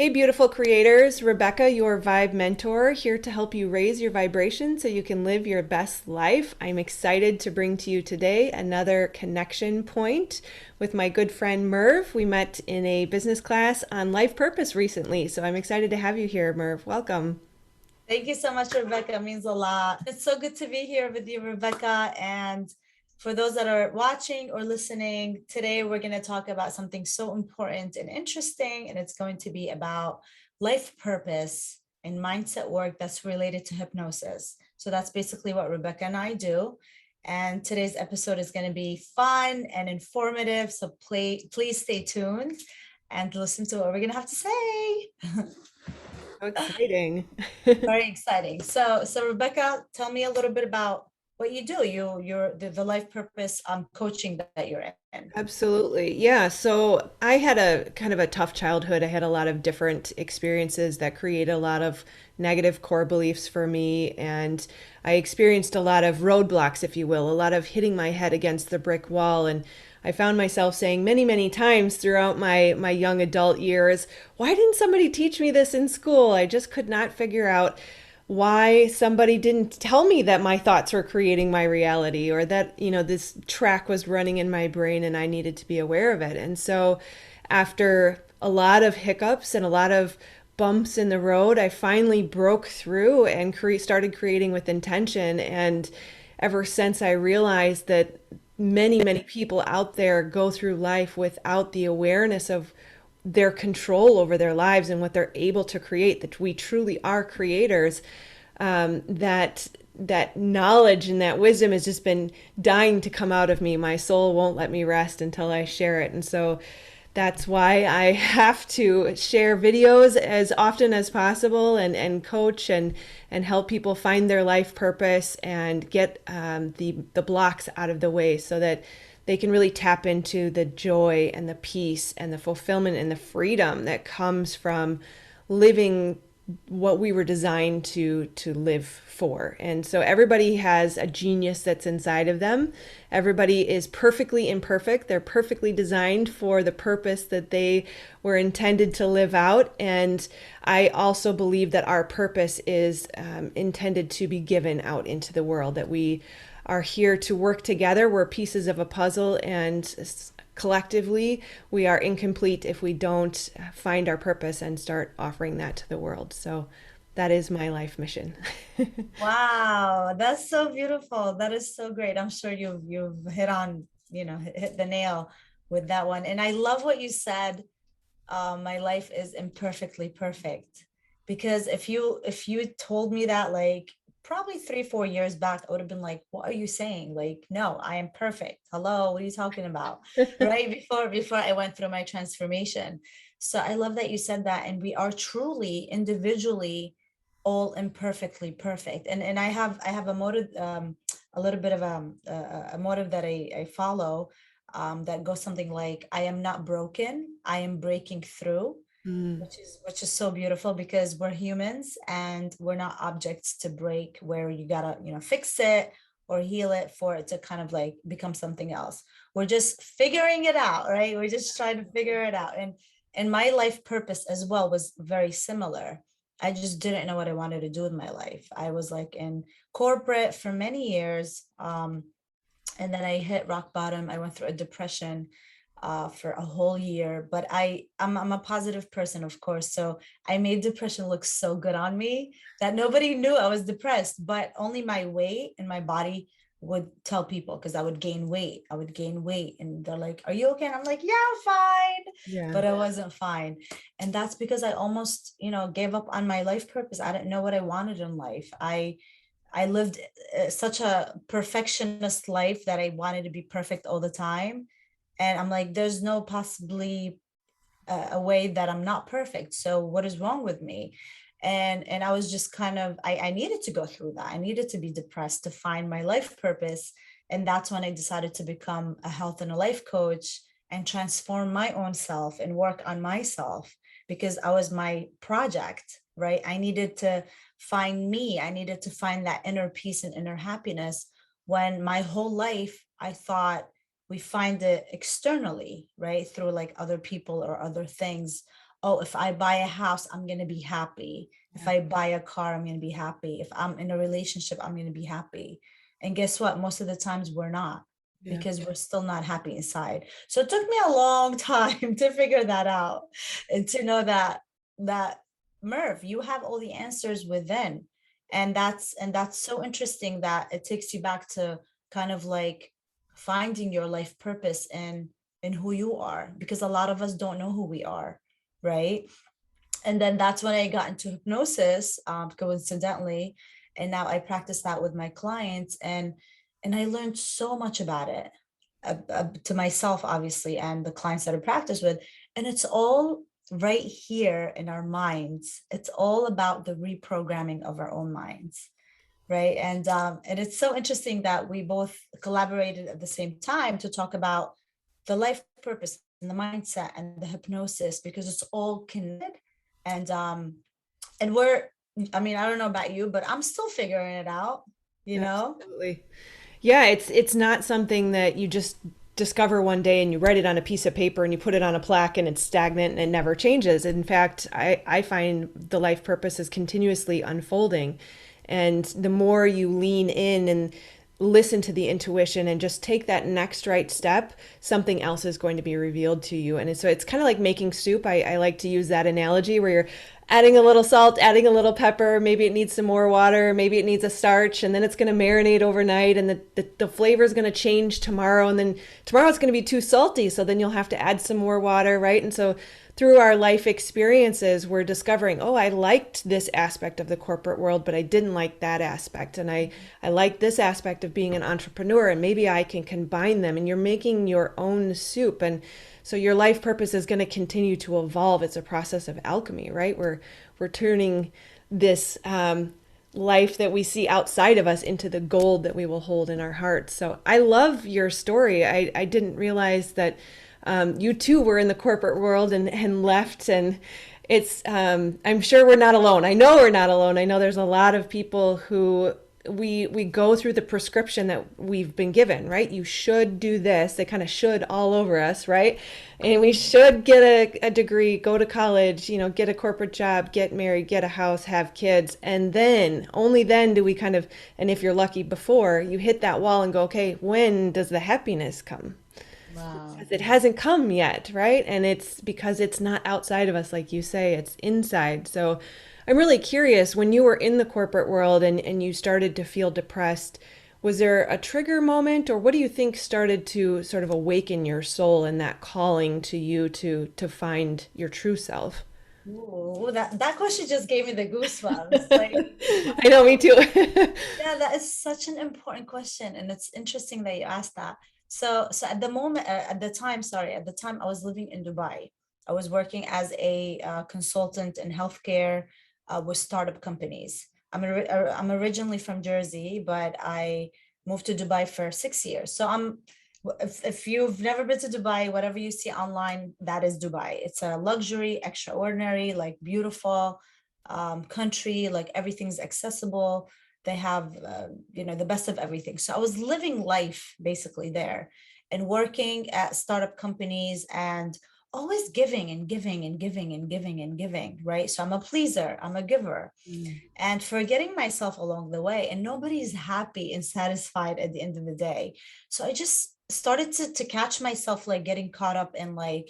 Hey, beautiful creators. Rebecca, your Vibe mentor, here to help you raise your vibration so you can live your best life. I'm excited to bring to you today another connection point with my good friend Mirv. We met in a business class on life purpose recently, so I'm excited to have you here, Mirv. Welcome. Thank you so much, Rebecca. It means a lot. It's so good to be here with you, Rebecca. And for those that are watching or listening, today we're going to talk about something so important and interesting, and it's going to be about life purpose and mindset work that's related to hypnosis. So that's basically what Rebecca and I do. And today's episode is going to be fun and informative. So please stay tuned and listen to what we're going to have to say. How exciting. Very exciting. So Rebecca, tell me a little bit about what you do. You're the life purpose coaching that you're in. Absolutely. Yeah. So I had a kind of a tough childhood. I had a lot of different experiences that created a lot of negative core beliefs for me. And I experienced a lot of roadblocks, if you will, a lot of hitting my head against the brick wall. And I found myself saying many, many times throughout my young adult years, why didn't somebody teach me this in school? I just could not figure out why somebody didn't tell me that my thoughts were creating my reality or that, this track was running in my brain and I needed to be aware of it. And so after a lot of hiccups and a lot of bumps in the road, I finally broke through and started creating with intention. And ever since I realized that many, many people out there go through life without the awareness of their control over their lives and what they're able to create, that we truly are creators, that knowledge and that wisdom has just been dying to come out of me. My soul won't let me rest until I share it. And so that's why I have to share videos as often as possible and coach and help people find their life purpose and get the blocks out of the way so that they can really tap into the joy and the peace and the fulfillment and the freedom that comes from living what we were designed to live for. And so everybody has a genius that's inside of them. Everybody is perfectly imperfect. They're perfectly designed for the purpose that they were intended to live out. And I also believe that our purpose is intended to be given out into the world, that we are here to work together. We're pieces of a puzzle, and collectively we are incomplete if we don't find our purpose and start offering that to the world. So that is my life mission. Wow, that's so beautiful. That is so great. I'm sure you've hit on, hit the nail with that one. And I love what you said. My life is imperfectly perfect. Because if you told me that like probably 3 4 years back, I would have been like, what are you saying? Like, no, I am perfect. Hello, what are you talking about? Right before I went through my transformation. So I love that you said that. And we are truly individually all imperfectly perfect. And I have a motive, a little bit of a motive that I follow, that goes something like, I am not broken, I am breaking through, Mm, which is so beautiful because we're humans and we're not objects to break where you gotta, fix it or heal it for it to kind of like become something else. We're just figuring it out, right? We're just trying to figure it out. And my life purpose as well was very similar. I just didn't know what I wanted to do with my life. I was like in corporate for many years. And then I hit rock bottom. I went through a depression for a whole year, but I'm a positive person, of course. So I made depression look so good on me that nobody knew I was depressed, but only my weight and my body would tell people, because I would gain weight. I would gain weight and they're like, are you okay? And I'm like, yeah, I'm fine. yeah. But I wasn't fine. And that's because I almost, gave up on my life purpose. I didn't know what I wanted in life. I lived such a perfectionist life that I wanted to be perfect all the time. And I'm like, there's no possibly a way that I'm not perfect. So what is wrong with me? And I was just kind of, I needed to go through that. I needed to be depressed to find my life purpose. And that's when I decided to become a health and a life coach and transform my own self and work on myself, because I was my project, right? I needed to find me. I needed to find that inner peace and inner happiness, when my whole life I thought we find it externally, right? Through like other people or other things. oh, if I buy a house, I'm going to be happy. If Yeah. I buy a car, I'm going to be happy. If I'm in a relationship, I'm going to be happy. And guess what? Most of the times we're not, Yeah. because we're still not happy inside. So it took me a long time to figure that out, and to know that Merv, you have all the answers within. And that's so interesting that it takes you back to kind of like finding your life purpose in who you are, because a lot of us don't know who we are, right? And then that's when I got into hypnosis, coincidentally, and now I practice that with my clients, and I learned so much about it, to myself, obviously, and the clients that I practice with. And it's all right here in our minds. It's all about the reprogramming of our own minds, right? And it's so interesting that we both collaborated at the same time to talk about the life purpose and the mindset and the hypnosis, because it's all connected. And we're, I mean, I don't know about you, but I'm still figuring it out, you know? Absolutely. Yeah, it's not something that you just discover one day and you write it on a piece of paper and you put it on a plaque and it's stagnant and it never changes. In fact, I find the life purpose is continuously unfolding. And the more you lean in and listen to the intuition and just take that next right step, something else is going to be revealed to you. And so it's kind of like making soup. I like to use that analogy where you're adding a little salt, adding a little pepper, maybe it needs some more water, maybe it needs a starch, and then it's going to marinate overnight, and the flavor is going to change tomorrow, and then tomorrow it's going to be too salty, so then you'll have to add some more water, right? And so through our life experiences, we're discovering, oh, I liked this aspect of the corporate world, but I didn't like that aspect. And I like this aspect of being an entrepreneur, and maybe I can combine them. And you're making your own soup. And so your life purpose is going to continue to evolve. It's a process of alchemy, right? We're turning this life that we see outside of us into the gold that we will hold in our hearts. So I love your story. I didn't realize that you too were in the corporate world and left. And it's, I'm sure we're not alone. I know we're not alone. I know there's a lot of people who we go through the prescription that we've been given, right? You should do this. They kind of should all over us, right? And we should get a degree, go to college, get a corporate job, get married, get a house, have kids. And then, only then do we kind of, and if you're lucky before, you hit that wall and go, okay, when does the happiness come? Wow. Because it hasn't come yet, right? And it's because it's not outside of us, like you say, it's inside. So I'm really curious, when you were in the corporate world and you started to feel depressed, was there a trigger moment, or what do you think started to sort of awaken your soul and that calling to you to find your true self? Ooh, that question just gave me the goosebumps. Like, I know, me too. yeah, that is such an important question, and it's interesting that you asked that. So at the moment, at the time, sorry, at the time I was living in Dubai. I was working as a consultant in healthcare, with startup companies. I'm originally from Jersey, but I moved to Dubai for 6 years. So if you've never been to Dubai, whatever you see online, that is Dubai. It's a luxury, extraordinary, like beautiful country. Like everything's accessible. They have the best of everything. So I was living life basically there, and working at startup companies, and always giving and giving and giving and giving and giving, right? So I'm a pleaser, I'm a giver, Mm. and forgetting myself along the way, and nobody's happy and satisfied at the end of the day. So I just started to catch myself like getting caught up in like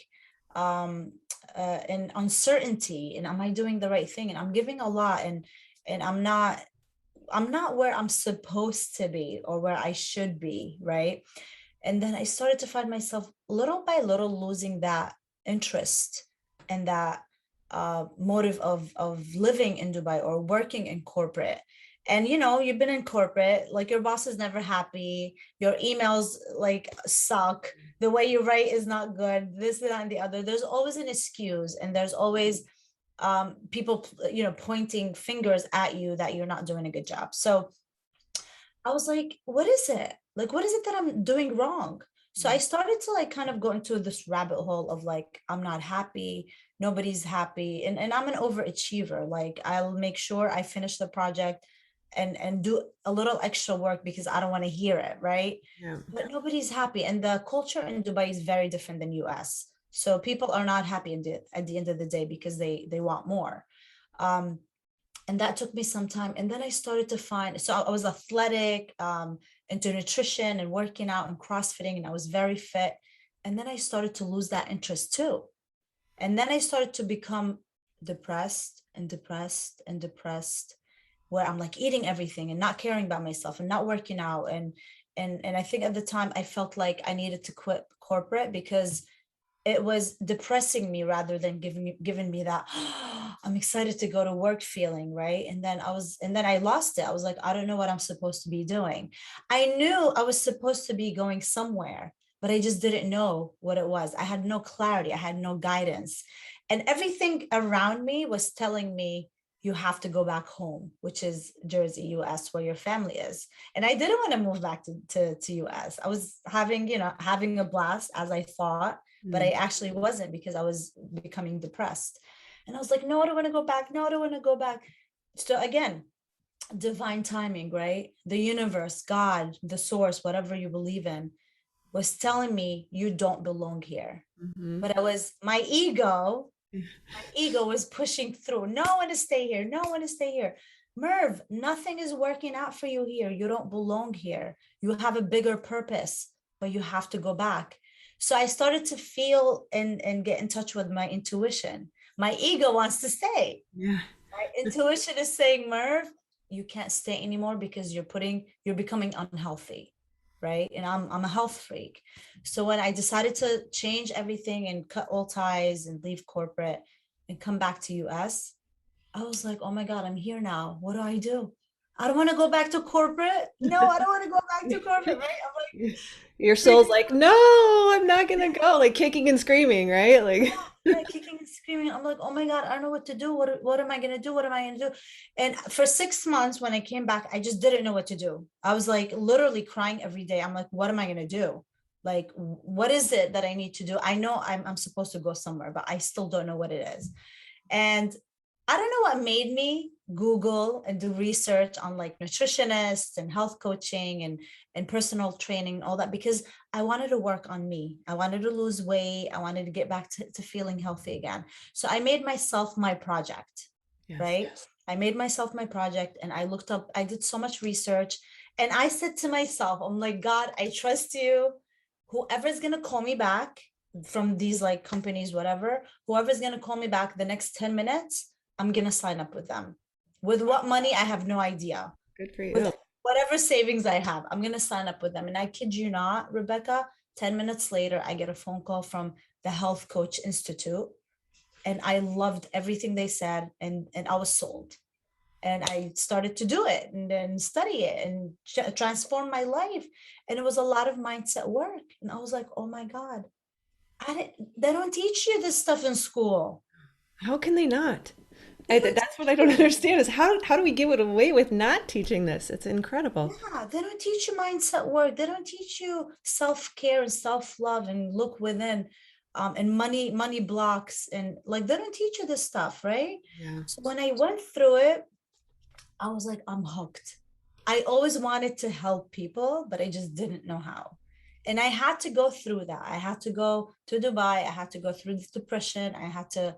um in uncertainty, and am I doing the right thing, and I'm giving a lot, and I'm not where I'm supposed to be or where I should be, right? And then I started to find myself little by little losing that interest and that motive of living in Dubai or working in corporate. And you've been in corporate, like your boss is never happy, your emails like suck, the way you write is not good, this, that, and the other. There's always an excuse, and there's always people pointing fingers at you that you're not doing a good job. So I was like, what is it? Like, what is it that I'm doing wrong? So I started to like kind of go into this rabbit hole of like, I'm not happy, nobody's happy. And I'm an overachiever. Like I'll make sure I finish the project and do a little extra work because I don't want to hear it, right? Yeah. But nobody's happy. And the culture in Dubai is very different than US. So people are not happy at the end of the day because they want more. Um, and that took me some time. And then I started to find, so I was athletic, into nutrition and working out and CrossFitting, and I was very fit. And then I started to lose that interest too. And then I started to become depressed and depressed and depressed, where I'm like eating everything and not caring about myself and not working out. And I think at the time I felt like I needed to quit corporate because it was depressing me rather than giving me that I'm excited to go to work feeling, right? And then I lost it. I was like, I don't know what I'm supposed to be doing. I knew I was supposed to be going somewhere, but I just didn't know what it was. I had no clarity, I had no guidance. And everything around me was telling me, you have to go back home, which is Jersey, US, where your family is. And I didn't want to move back to US. I was having, having a blast as I thought, but I Mm. actually wasn't, because I was becoming depressed. And I was like, no, I don't want to go back. No, I don't want to go back. So again, divine timing, right? The universe, God, the source, whatever you believe in, was telling me you don't belong here. Mhm. But my ego was pushing through. No, I want to stay here. No, I want to stay here. Mirv, nothing is working out for you here. You don't belong here. You have a bigger purpose, but you have to go back. So I started to feel and get in touch with my intuition. My ego wants to stay. Yeah. My intuition is saying, Mirv, you can't stay anymore because you're becoming unhealthy, right? And I'm a health freak. So when I decided to change everything and cut all ties and leave corporate and come back to US, I was like, oh my God, I'm here now. What do I do? I don't want to go back to corporate. No, I don't want to go back to corporate, right? I'm Your like soul's freaking like, no, I'm not gonna go, like kicking and screaming, right? Like, yeah, kicking and screaming. I'm like, oh my God, I don't know what to do. What am I gonna do? What am I gonna do? And for 6 months when I came back, I just didn't know what to do. I was like literally crying every day. I'm like, what am I gonna do? Like, what is it that I need to do? I know I'm supposed to go somewhere, but I still don't know what it is. And I don't know what made me Google and do research on like nutritionists and health coaching and personal training and all that, because I wanted to work on me. I wanted to lose weight. I wanted to get back to feeling healthy again. So I made myself my project, yes. right? I made myself my project and I looked up, I did so much research and I said to myself, I'm like, God, I trust you. Whoever's going to call me back from these like companies, whatever, whoever's going to call me back the next 10 minutes, I'm going to sign up with them. With what money? I have no idea. Good for With you. whatever savings I have, I'm going to sign up with them. And I kid you not, Rebecca, 10 minutes later, I get a phone call from the Health Coach Institute. And I loved everything they said. And I was sold. And I started to do it and then study it and transform my life. And it was a lot of mindset work. And I was like, oh my God, they don't teach you this stuff in school. How can they not? They don't That's what teach I don't you. understand is how do we give it away with not teaching this? It's incredible. Yeah, they don't teach you mindset work. They don't teach you self-care and self-love and look within, and money blocks, and like they don't teach you this stuff, right? Yeah. So when I went through it, I was like, I'm hooked. I always wanted to help people, but I just didn't know how. And I had to go through that. I had to go to Dubai. I had to go through this depression. I had to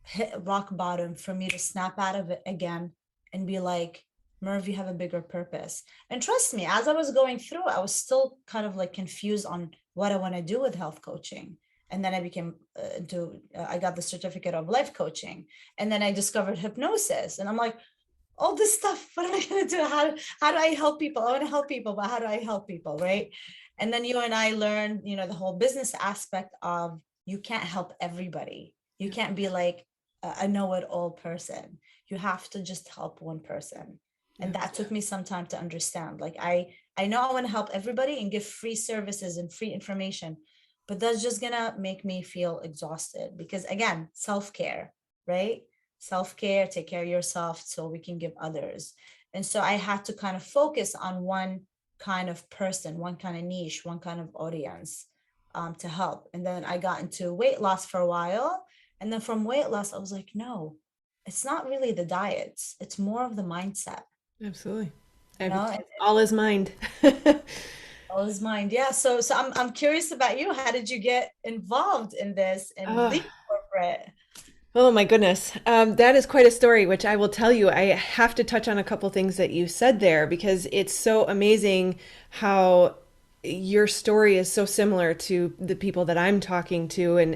hit rock bottom for me to snap out of it again and be like, Merv, you have a bigger purpose. And trust me, as I was going through, I was still kind of like confused on what I want to do with health coaching. And then I became I got the certificate of life coaching. And then I discovered hypnosis. And I'm like, all this stuff, what am I going to do? How do I help people? I want to help people, but how do I help people? Right. And then you and I learned, the whole business aspect of you can't help everybody. You Yeah. can't be like a know-it-all person. You have to just help one person. And Yeah. that took me some time to understand. Like I know I want to help everybody and give free services and free information, but that's just gonna make me feel exhausted because again, self-care, right? Self-care, take care of yourself so we can give others. And so I had to kind of focus on one kind of person, one kind of niche, one kind of audience, to help. And then I got into weight loss for a while. And then from weight loss, I was like, no, it's not really the diets. It's more of the mindset, Absolutely. you know? It's all is mind. All is mind. Yeah. So I'm curious about you. How did you get involved in this and Oh, leave corporate? oh my goodness. That is quite a story, which I will tell you. I have to touch on a couple things that you said there because it's so amazing how your story is so similar to the people that I'm talking to, and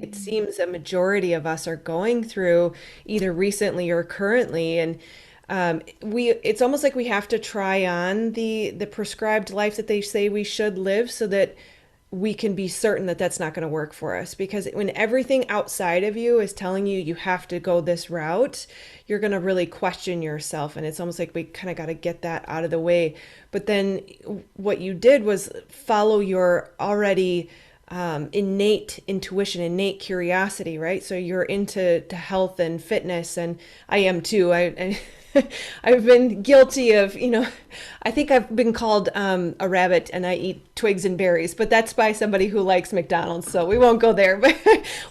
it seems a majority of us are going through either recently or currently. And it's almost like we have to try on the prescribed life that they say we should live so that we can be certain that that's not going to work for us, because when everything outside of you is telling you you have to go this route, you're going to really question yourself, and it's almost like we kind of got to get that out of the way. But then what you did was follow your already innate intuition, innate curiosity, right? So you're into to health and fitness, and I am too. I've been guilty of, I think I've been called a rabbit and I eat twigs and berries, but that's by somebody who likes McDonald's, so we won't go there. But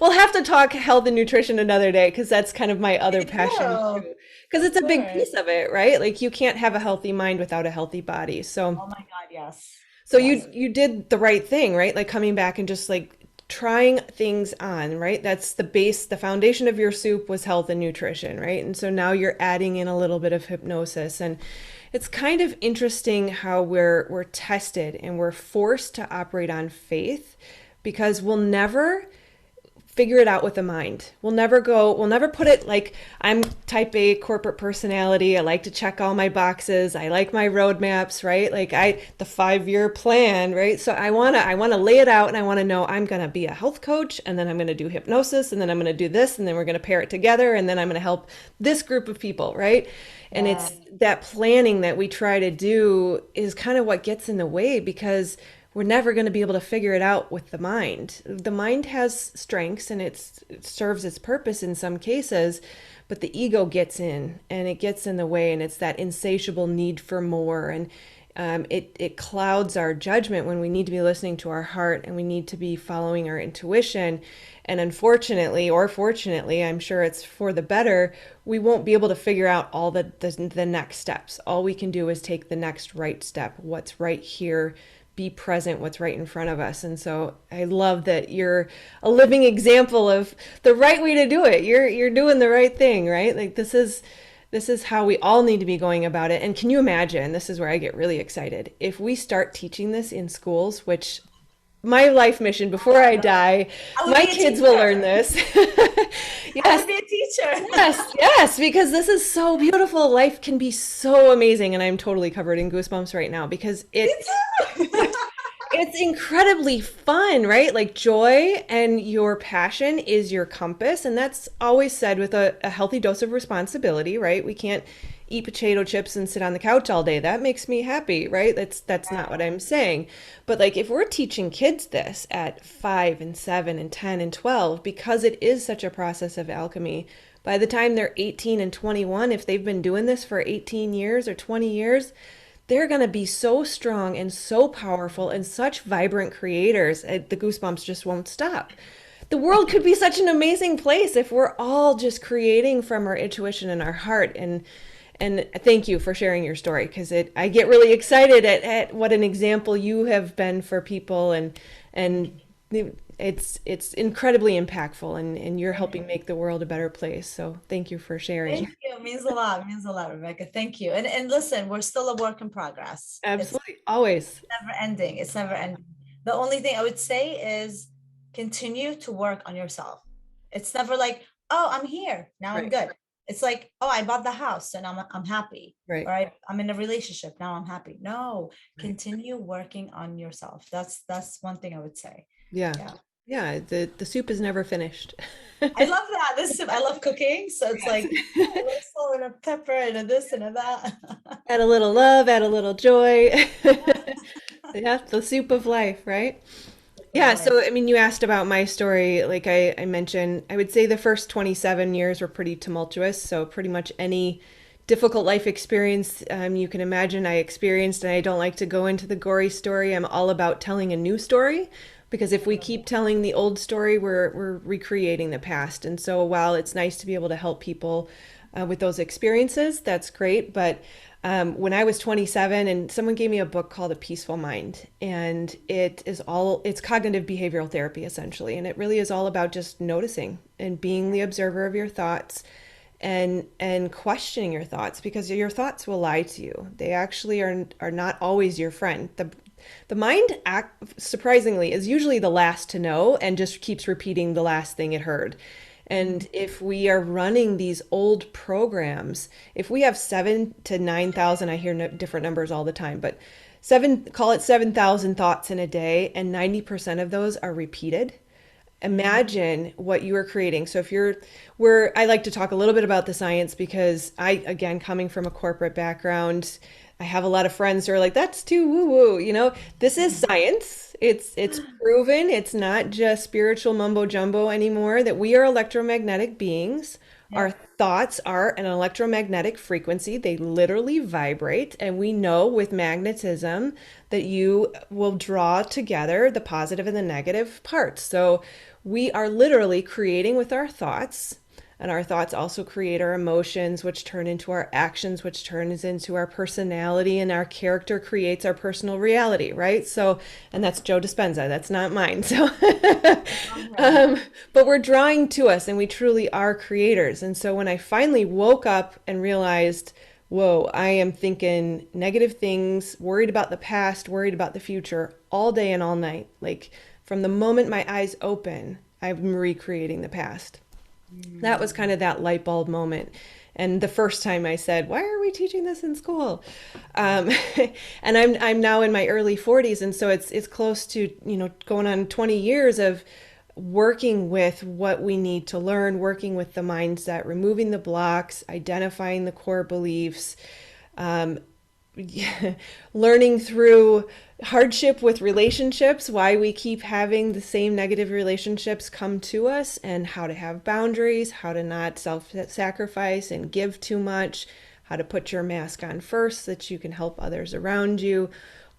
we'll have to talk health and nutrition another day because that's kind of my other passion Oh, too. Because of it's a big course. piece of it, right? Like you can't have a healthy mind without a healthy body. So Oh my God, yes. so you Yes. you did the right thing, right? Like coming back and just like trying things on, right? That's the base, the foundation of your soup was health and nutrition, right? And so now you're adding in a little bit of hypnosis, and it's kind of interesting how we're tested and we're forced to operate on faith because we'll never figure it out with the mind. We'll never put it like I'm type A corporate personality. I like to check all my boxes. I like my roadmaps, right? Like the 5-year plan, right? So I wanna lay it out and I wanna know I'm gonna be a health coach and then I'm gonna do hypnosis and then I'm gonna do this and then we're gonna pair it together and then I'm gonna help this group of people, right? And Yeah. it's that planning that we try to do is kind of what gets in the way because we're never going to be able to figure it out with the mind. The mind has strengths and it serves its purpose in some cases, but the ego gets in and it gets in the way, and it's that insatiable need for more. And it clouds our judgment when we need to be listening to our heart and we need to be following our intuition. And unfortunately, or fortunately, I'm sure it's for the better, we won't be able to figure out all the next steps. All we can do is take the next right step, what's right here, be present, what's right in front of us. And so I love that you're a living example of the right way to do it. You're doing the right thing, right? Like this is how we all need to be going about it. And can you imagine, this is where I get really excited, if we start teaching this in schools, which my life mission before I die, I would my be a kids will learn teacher. this. I Yes, would be a teacher. yes, yes, because this is so beautiful. Life can be so amazing, and I'm totally covered in goosebumps right now because Me it too. it's incredibly fun, right? Like joy and your passion is your compass. And that's always said with a healthy dose of responsibility, right? We can't eat potato chips and sit on the couch all day. That makes me happy, right? That's not what I'm saying. But like if we're teaching kids this at 5 and 7 and 10 and 12, because it is such a process of alchemy, by the time they're 18 and 21, if they've been doing this for 18 years or 20 years, they're going to be so strong and so powerful and such vibrant creators. The goosebumps just won't stop. The world could be such an amazing place if we're all just creating from our intuition and our heart. And thank you for sharing your story because it I get really excited at what an example you have been for people, and it's incredibly impactful, and you're helping make the world a better place. So thank you for Thank sharing. you. It means a lot. It means a lot, Rebecca. Thank you. And listen, we're still a work in progress. It's Absolutely. Always. never ending. It's never ending. The only thing I would say is continue to work on yourself. It's never like, oh, I'm here. Now I'm Right. good. It's like, oh, I bought the house and I'm happy. Right. Or I'm in a relationship. Now I'm happy. No, Right. continue working on yourself. That's one thing I would say. Yeah. Yeah. Yeah. The soup is never finished. I love that. I love cooking. So it's Yes. like, oh, a little salt and a pepper and a this and a that. Add a little love, add a little joy. Yeah, the soup of life, right? Of Yeah, life. so I mean, you asked about my story. Like I mentioned, I would say the first 27 years were pretty tumultuous. So pretty much any difficult life experience you can imagine I experienced. And I don't like to go into the gory story. I'm all about telling a new story because if we keep telling the old story, we're recreating the past. And so while it's nice to be able to help people with those experiences, that's great. But when I was 27, and someone gave me a book called A Peaceful Mind, and it's cognitive behavioral therapy essentially, and it really is all about just noticing and being the observer of your thoughts, and questioning your thoughts, because your thoughts will lie to you. They actually are not always your friend. The mind, surprisingly, is usually the last to know and just keeps repeating the last thing it heard. And if we are running these old programs, if we have 7 to 9,000, I hear different numbers all the time, but call it 7,000 thoughts in a day, and 90% of those are repeated. Imagine what you are creating. So if I like to talk a little bit about the science, because again, coming from a corporate background, I have a lot of friends who are like, that's too woo woo. This is science. It's proven. It's not just spiritual mumbo jumbo anymore, that we are electromagnetic beings. Our Yeah. thoughts are an electromagnetic frequency. They literally vibrate. And we know with magnetism that you will draw together the positive and the negative parts. So we are literally creating with our thoughts. And our thoughts also create our emotions, which turn into our actions, which turns into our personality, and our character creates our personal reality, right? So, and that's Joe Dispenza, that's not mine. So, Okay. but we're drawing to us, and we truly are creators. And so when I finally woke up and realized, whoa, I am thinking negative things, worried about the past, worried about the future all day and all night. Like from the moment my eyes open, I'm recreating the past. That was kind Mm. of that light bulb moment. And the first time I said, "Why are we teaching this in school?" Um, and I'm now in my early 40s, and so it's close to going on 20 years of working with what we need to learn, working with the mindset, removing the blocks, identifying the core beliefs, um, learning through hardship with relationships, why we keep having the same negative relationships come to us, and how to have boundaries, how to not self sacrifice and give too much, how to put your mask on first so that you can help others around you.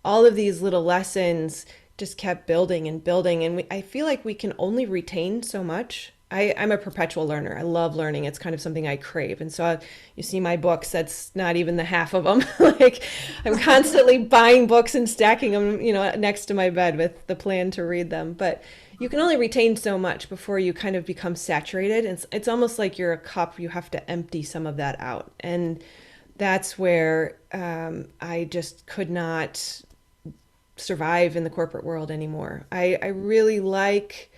All of these little lessons just kept building and building. And I feel like we can only retain so much. I'm a perpetual learner. I love learning. It's kind of something I crave. And so you see my books, that's not even the half of them. Like I'm constantly buying books and stacking them, next to my bed with the plan to read them. But you can only retain so much before you kind of become saturated. It's almost like you're a cup. You have to empty some of that out. And that's where I just could not survive in the corporate world anymore. I really like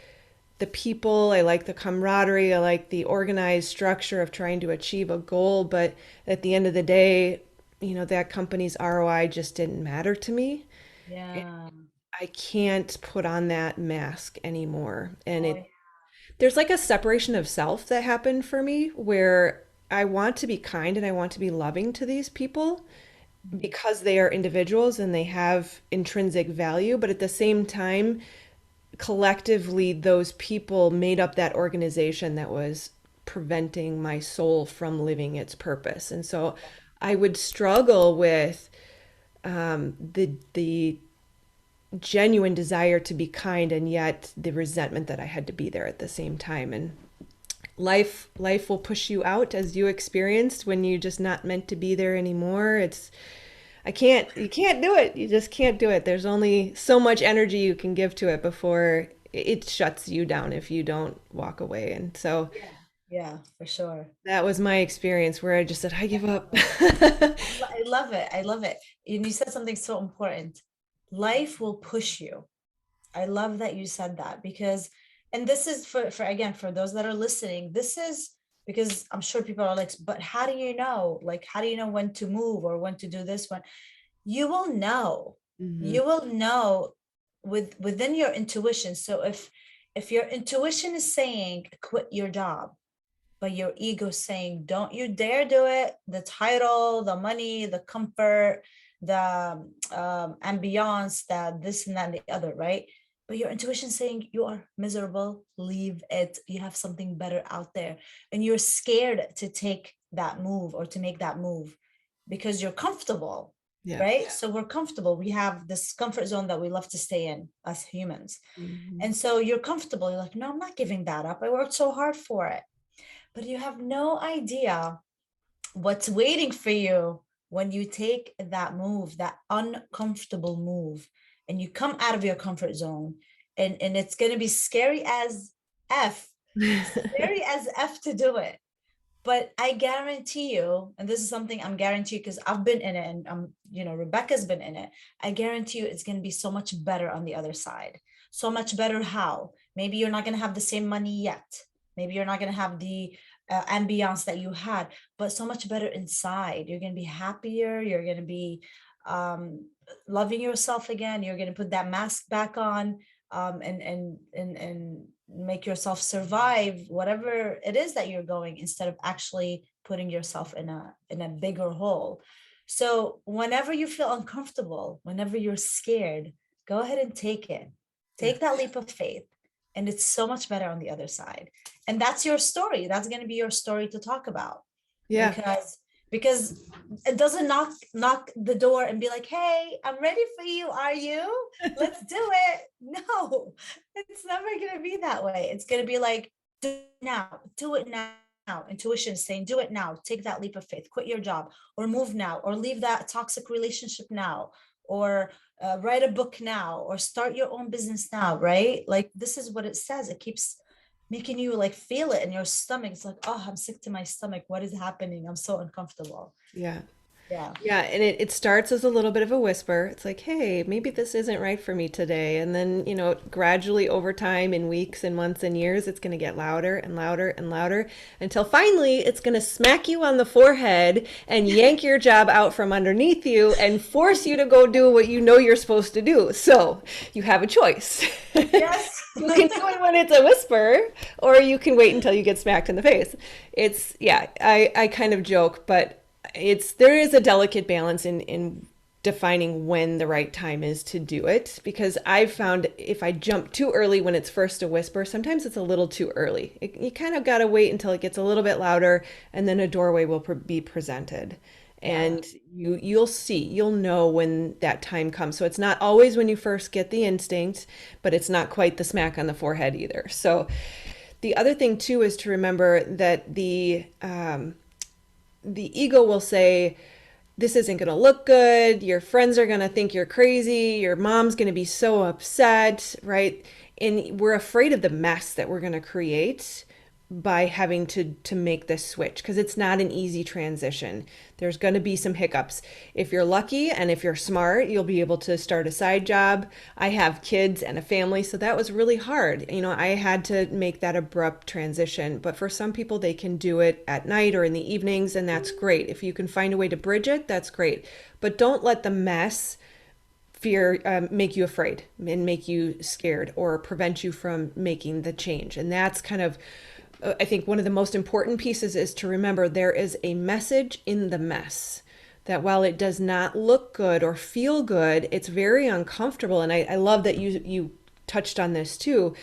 the people, I like the camaraderie, I like the organized structure of trying to achieve a goal, but at the end of the day, that company's ROI just didn't matter to me. Yeah. I can't put on that mask anymore. And Oh, yeah. there's like a separation of self that happened for me, where I want to be kind and I want to be loving to these people because they are individuals and they have intrinsic value, but at the same time, collectively, those people made up that organization that was preventing my soul from living its purpose. And so I would struggle with the genuine desire to be kind, and yet the resentment that I had to be there at the same time. And life will push you out, as you experienced, when you're just not meant to be there anymore. You can't do it. You just can't do it. There's only so much energy you can give to it before it shuts you down if you don't walk away. And so Yeah. Yeah, for sure. that was my experience, where I just said, I give up. I love it. I love it. And you said something so important. Life will push you. I love that you said that, because, and this is for again, for those that are listening, this is because I'm sure people are like, but how do you know? Like, how do you know when to move or when to do this one? You will know. Mhm. You will know within your intuition. So if your intuition is saying quit your job, but your ego saying don't you dare do it, the title, the money, the comfort, the ambiance, that this and that and the other, right? But your intuition saying you are miserable, leave it, you have something better out there, and you're scared to take that move or to make that move because you're comfortable, Yeah. right? So we're comfortable, we have this comfort zone that we love to stay in as humans. Mhm. And so you're comfortable, you're like, no, I'm not giving that up, I worked so hard for it. But you have no idea what's waiting for you when you take that move, that uncomfortable move, and you come out of your comfort zone, and it's going to be scary as F, scary as F to do it. But I guarantee you, and this is something I'm guaranteed because I've been in it, and Rebecca's been in it. I guarantee you it's going to be so much better on the other side. So much better how? Maybe you're not going to have the same money yet. Maybe you're not going to have the ambiance that you had, but so much better inside. You're going to be happier. You're going to be loving yourself again. You're going to put that mask back on, and make yourself survive whatever it is that you're going, instead of actually putting yourself in a bigger hole. So whenever you feel uncomfortable, whenever you're scared, go ahead and take it. Yeah. Take that leap of faith, and it's so much better on the other side. And that's your story. That's going to be your story to talk about. Yeah. Because it doesn't knock the door and be like, hey, I'm ready for you, are you? Let's do it. No, it's never going to be that way. It's going to be like, do it now. Intuition saying, do it now. Take that leap of faith, quit your job, or move now, or leave that toxic relationship now, or write a book now, or start your own business now, right? Like, this is what it says. It keeps making you like feel it in your stomach. It's like, oh, I'm sick to my stomach. What is happening? I'm so uncomfortable. Yeah. Yeah. Yeah, and it starts as a little bit of a whisper. It's like, hey, maybe this isn't right for me today. And then, gradually over time, in weeks and months and years, it's going to get louder and louder and louder until finally it's going to smack you on the forehead and yank your job out from underneath you and force you to go do what you know you're supposed to do. So you have a choice. Yes. You can do it when it's a whisper, or you can wait until you get smacked in the face. Yeah, I kind of joke, but there is a delicate balance in defining when the right time is to do it, because I've found if I jump too early when it's first a whisper, sometimes it's a little too early. You kind of got to wait until it gets a little bit louder, and then a doorway will be presented. Yeah. And you'll know when that time comes. So it's not always when you first get the instinct, but it's not quite the smack on the forehead either. So the other thing too is to remember that the ego will say, this isn't going to look good. Your friends are going to think you're crazy. Your mom's going to be so upset, right? And we're afraid of the mess that we're going to create by having to make this switch, because it's not an easy transition. There's going to be some hiccups. If you're lucky and if you're smart, you'll be able to start a side job. I have kids and a family, so that was really hard. I had to make that abrupt transition, but for some people they can do it at night or in the evenings, and that's great. If you can find a way to bridge it, that's great. But don't let the mess make you afraid and make you scared or prevent you from making the change. And that's kind of, I think, one of the most important pieces is to remember there is a message in the mess, that while it does not look good or feel good, it's very uncomfortable. And I love that you touched on this too.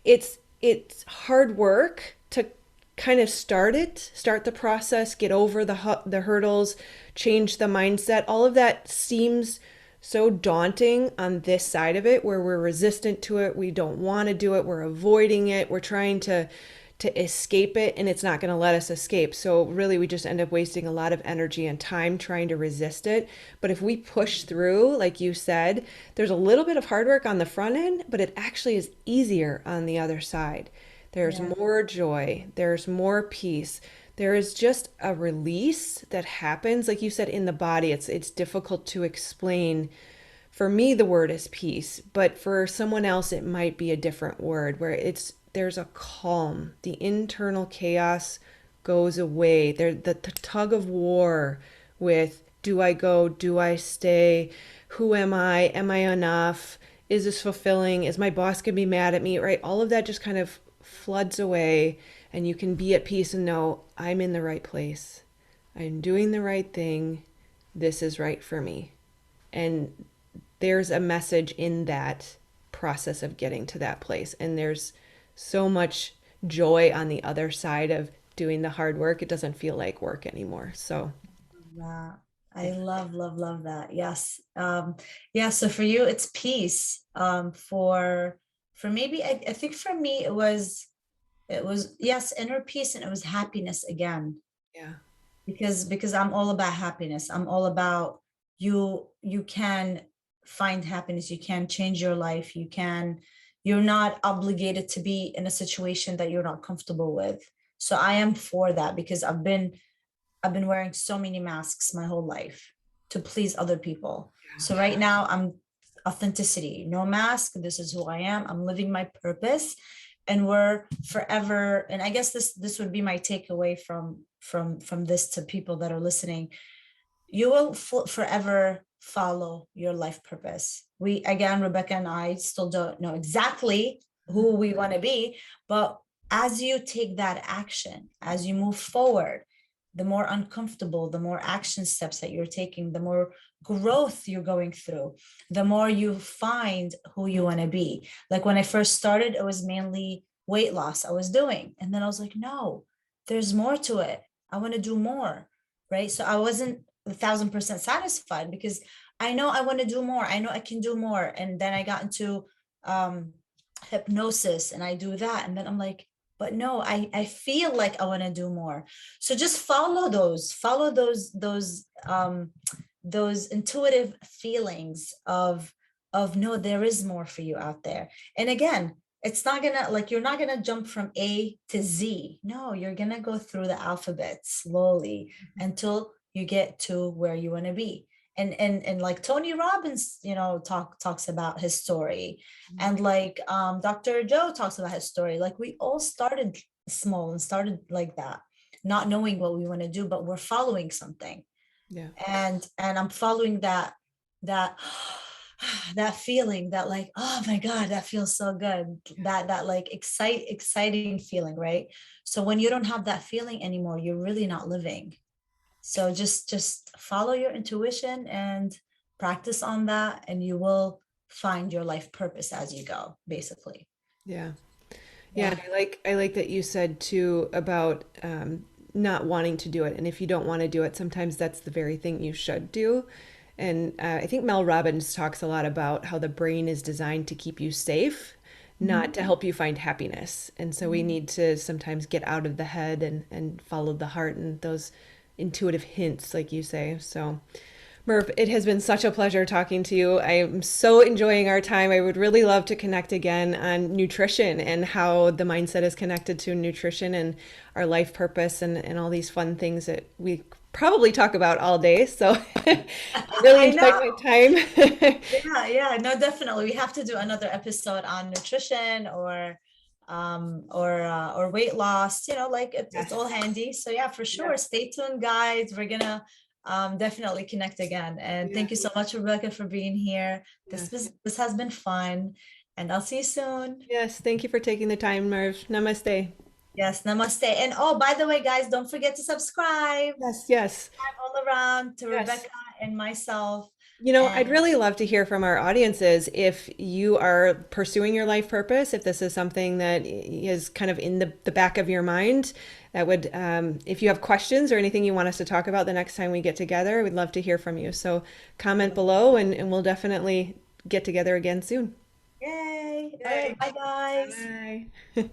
It's hard work to kind of start the process, get over the hurdles, change the mindset. All of that seems so daunting on this side of it, where we're resistant to it. We don't want to do it. We're avoiding it. We're trying to escape it, and it's not going to let us escape. So really we just end up wasting a lot of energy and time trying to resist it. But if we push through, like you said, there's a little bit of hard work on the front end, but it actually is easier on the other side. There's more joy, there's more peace. There is just a release that happens, like you said, in the body. It's difficult to explain. For me, the word is peace, but for someone else, it might be a different word, where there's a calm. The internal chaos goes away. The tug of war with, do I go? Do I stay? Who am I? Am I enough? Is this fulfilling? Is my boss going to be mad at me? Right? All of that just kind of floods away, and you can be at peace and know, I'm in the right place. I'm doing the right thing. This is right for me. And there's a message in that process of getting to that place. And there's so much joy on the other side of doing the hard work. It doesn't feel like work anymore. So Yeah. I love that. Yes. Yeah. So for you, it's peace. For maybe, I think for me, it was, yes, inner peace, and it was happiness again. yeah, because I'm all about happiness. I'm all about you can find happiness, you can change your life, you're not obligated to be in a situation that you're not comfortable with. So I am for that because I've been wearing so many masks my whole life to please other people. So right now I'm authenticity, no mask. This is who I am. I'm living my purpose, and we're forever. And I guess this would be my takeaway from this to people that are listening. You will forever follow your life purpose. We again, Rebecca and I still don't know exactly who we want to be, but as you take that action, as you move forward, the more uncomfortable, the more action steps that you're taking, the more growth you're going through, the more you find who you want to be. Like when I first started, it was mainly weight loss I was doing. And then I was like, no, there's more to it. I want to do more. Right. So I wasn't 1,000% satisfied because I know I want to do more. I know I can do more. And then I got into um, hypnosis and I do that. And then I'm like, but no, I feel like I want to do more. So just follow those intuitive feelings of no, there is more for you out there. And again, it's not gonna like you're not gonna jump from A to Z. No, you're gonna go through the alphabet slowly until you get to where you want to be. And like Tony Robbins, talks about his story, and like Dr. Joe talks about his story. Like we all started small and started like that, not knowing what we want to do, but we're following something. Yeah. And I'm following that that feeling that like, oh my God, that feels so good. That like exciting feeling, right? So when you don't have that feeling anymore, you're really not living. So just follow your intuition and practice on that, and you will find your life purpose as you go, basically. Yeah. Yeah, Yeah. and I like that you said too about not wanting to do it. And if you don't want to do it, sometimes that's the very thing you should do. And I think Mel Robbins talks a lot about how the brain is designed to keep you safe, not Mhm. to help you find happiness. And so we need to sometimes get out of the head and follow the heart and those intuitive hints, like you say. So Mirv, it has been such a pleasure talking to you. I am so enjoying our time. I would really love to connect again on nutrition and how the mindset is connected to nutrition and our life purpose and all these fun things that we probably talk about all day. So I really I enjoyed know. my time. Yeah, yeah, no, definitely. We have to do another episode on nutrition or weight loss, like it's all Yes. handy. So yeah, for Yeah. sure. Stay tuned, guys. We're gonna definitely connect again. And Yeah. thank you so much, Rebecca, for being here. This Yes. was this has been fun, and I'll see you soon. Yes. Thank you for taking the time, Mirv. Namaste. Yes, namaste. And oh, by the way, guys, don't forget to subscribe. Yes. Yes. All around to Yes. Rebecca and myself. I'd And really love to hear from our audiences if you are pursuing your life purpose, if this is something that is kind of in the back of your mind, that would, if you have questions or anything you want us to talk about the next time we get together, we'd love to hear from you. So comment below and we'll definitely get together again soon. yay. All right, Yay. bye guys. Bye.